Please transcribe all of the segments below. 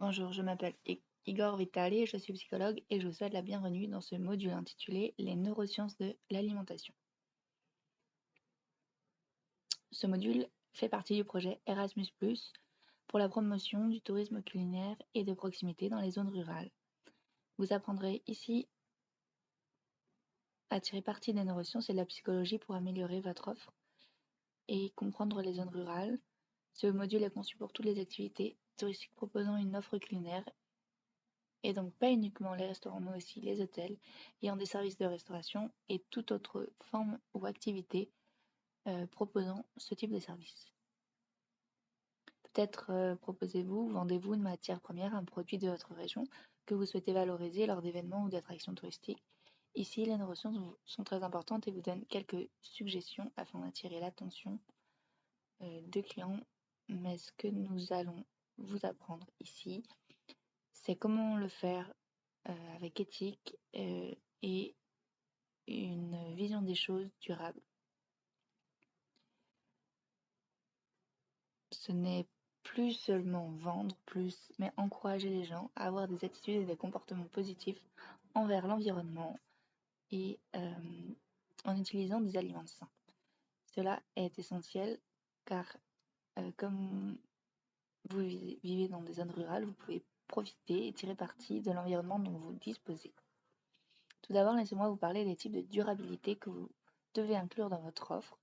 Bonjour, je m'appelle Igor Vitali, je suis psychologue et je vous souhaite la bienvenue dans ce module intitulé Les neurosciences de l'alimentation. Ce module fait partie du projet Erasmus+, pour la promotion du tourisme culinaire et de proximité dans les zones rurales. Vous apprendrez ici à tirer parti des neurosciences et de la psychologie pour améliorer votre offre et comprendre les zones rurales. Ce module est conçu pour toutes les activités touristiques proposant une offre culinaire et donc pas uniquement les restaurants mais aussi les hôtels ayant des services de restauration et toute autre forme ou activité proposant ce type de service. Peut-être proposez-vous, vendez-vous une matière première, un produit de votre région que vous souhaitez valoriser lors d'événements ou d'attractions touristiques. Ici, les neurosciences sont très importantes et vous donnent quelques suggestions afin d'attirer l'attention de clients. Mais ce que nous allons vous apprendre ici, c'est comment le faire avec éthique et une vision des choses durable. Ce n'est plus seulement vendre plus, mais encourager les gens à avoir des attitudes et des comportements positifs envers l'environnement et en utilisant des aliments sains. Cela est essentiel car comme vous vivez dans des zones rurales, vous pouvez profiter et tirer parti de l'environnement dont vous disposez. Tout d'abord, laissez-moi vous parler des types de durabilité que vous devez inclure dans votre offre.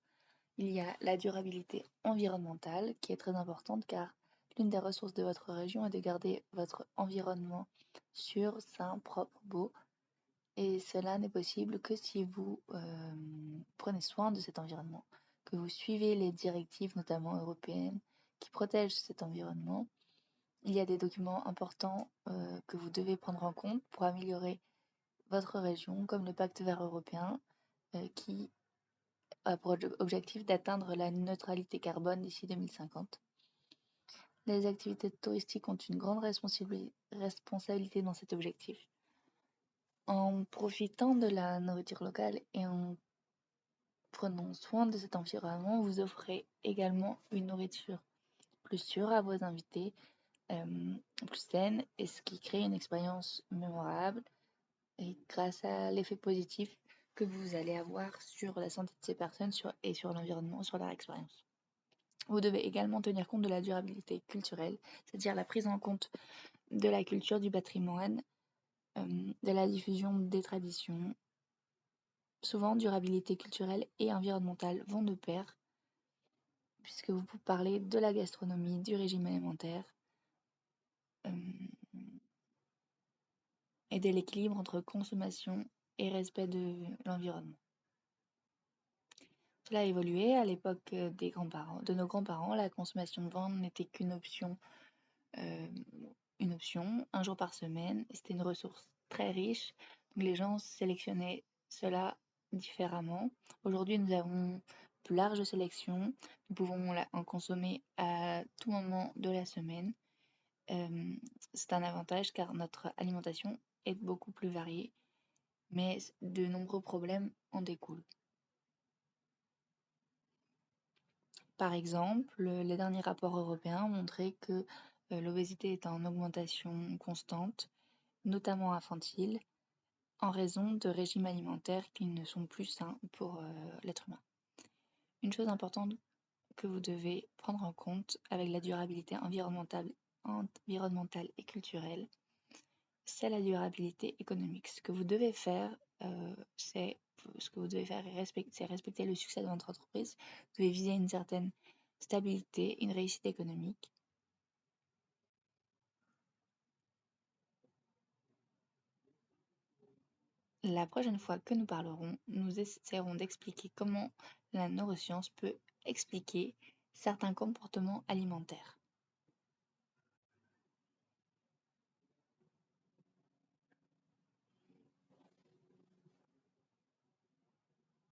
Il y a la durabilité environnementale qui est très importante car l'une des ressources de votre région est de garder votre environnement sûr, sain, propre, beau. Et cela n'est possible que si vous prenez soin de cet environnement, que vous suivez les directives, notamment européennes, qui protègent cet environnement. Il y a des documents importants que vous devez prendre en compte pour améliorer votre région, comme le Pacte vert européen, qui a pour objectif d'atteindre la neutralité carbone d'ici 2050. Les activités touristiques ont une grande responsabilité dans cet objectif. En profitant de la nourriture locale et en prenant soin de cet environnement, vous offrez également une nourriture plus sûre à vos invités, plus saine, et ce qui crée une expérience mémorable et grâce à l'effet positif que vous allez avoir sur la santé de ces personnes et sur l'environnement, sur leur expérience. Vous devez également tenir compte de la durabilité culturelle, c'est-à-dire la prise en compte de la culture, du patrimoine, de la diffusion des traditions. Souvent, durabilité culturelle et environnementale vont de pair, puisque vous parlez de la gastronomie, du régime alimentaire et de l'équilibre entre consommation et respect de l'environnement. Cela a évolué à l'époque de nos grands-parents. La consommation de viande n'était qu'une option, un jour par semaine. C'était une ressource très riche, donc les gens sélectionnaient cela différemment. Aujourd'hui, nous avons une plus large sélection. Nous pouvons en consommer à tout moment de la semaine. C'est un avantage car notre alimentation est beaucoup plus variée, mais de nombreux problèmes en découlent. Par exemple, les derniers rapports européens ont montré que l'obésité est en augmentation constante, notamment infantile, en raison de régimes alimentaires qui ne sont plus sains pour l'être humain. Une chose importante que vous devez prendre en compte avec la durabilité environnementale et culturelle, c'est la durabilité économique. Ce que vous devez faire, c'est respecter le succès de votre entreprise. Vous devez viser une certaine stabilité, une réussite économique. La prochaine fois que nous parlerons, nous essaierons d'expliquer comment la neuroscience peut expliquer certains comportements alimentaires.